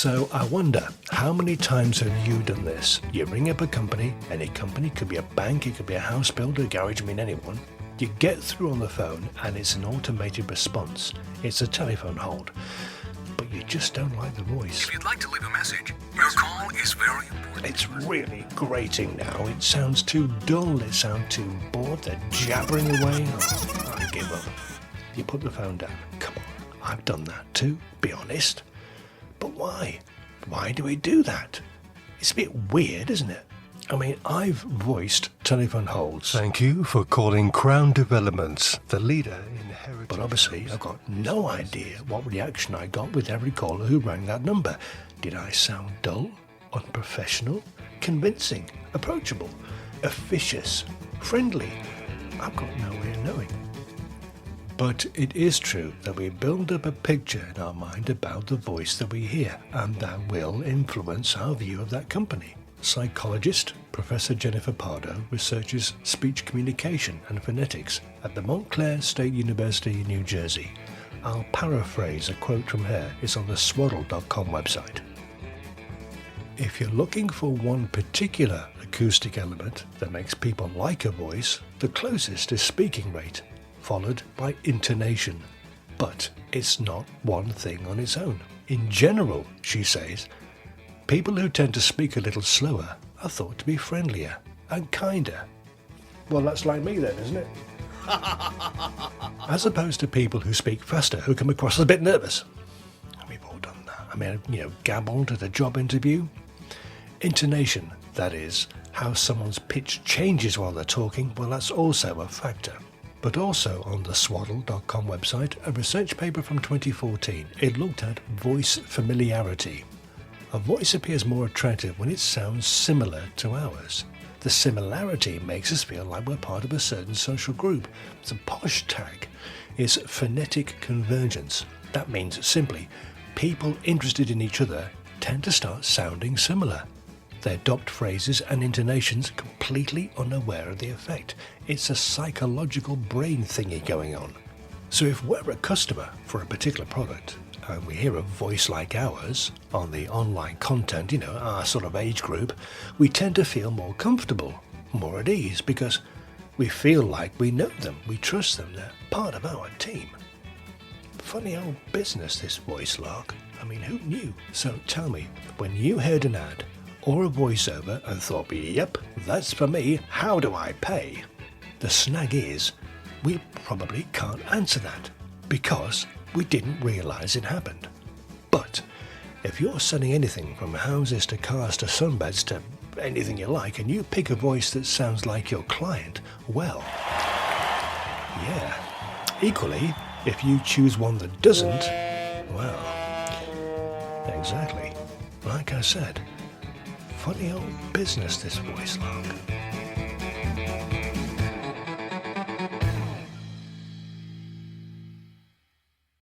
So I wonder, how many times have you done this? You ring up a company, any company, could be a bank, it could be a house builder, garage, anyone. You get through on the phone and it's an automated response. It's a telephone hold. But you just don't like the voice. If you'd like to leave a message, your call is very important. It's really grating now. It sounds too dull, it sounds too bored, they're jabbering away. Oh, I give up. You put the phone down. Come on, I've done that too, be honest. But why? Why do we do that? It's a bit weird, isn't it? I mean, I've voiced telephone holds. Thank you for calling Crown Developments, the leader in heritage. But obviously, I've got no idea what reaction I got with every caller who rang that number. Did I sound dull, unprofessional, convincing, approachable, officious, friendly? I've got no way of knowing. But it is true that we build up a picture in our mind about the voice that we hear, and that will influence our view of that company. Psychologist Professor Jennifer Pardo researches speech communication and phonetics at the Montclair State University in New Jersey. I'll paraphrase a quote from her. It's on the swaddle.com website. If you're looking for one particular acoustic element that makes people like a voice, the closest is speaking rate, followed by intonation. But it's not one thing on its own. In general, she says, people who tend to speak a little slower are thought to be friendlier and kinder. Well, that's like me then, isn't it? As opposed to people who speak faster, who come across as a bit nervous. We've all done that. I mean, gabbled at a job interview. Intonation, that is, how someone's pitch changes while they're talking, well, that's also a factor. But also on the swaddle.com website, a research paper from 2014, it looked at voice familiarity. A voice appears more attractive when it sounds similar to ours. The similarity makes us feel like we're part of a certain social group. The posh tag is phonetic convergence. That means simply, people interested in each other tend to start sounding similar. They adopt phrases and intonations completely unaware of the effect. It's a psychological brain thingy going on. So if we're a customer for a particular product and we hear a voice like ours on the online content, our sort of age group, we tend to feel more comfortable, more at ease, because we feel like we know them, we trust them, they're part of our team. Funny old business, this voice lark. I mean, who knew? So tell me, when you heard an ad or a voiceover and thought, yep, that's for me, how do I pay? The snag is, we probably can't answer that because we didn't realise it happened. But if you're selling anything from houses to cars to sunbeds to anything you like, and you pick a voice that sounds like your client, well, yeah. Equally, if you choose one that doesn't, well, exactly. Like I said, funny old business, this voice lark.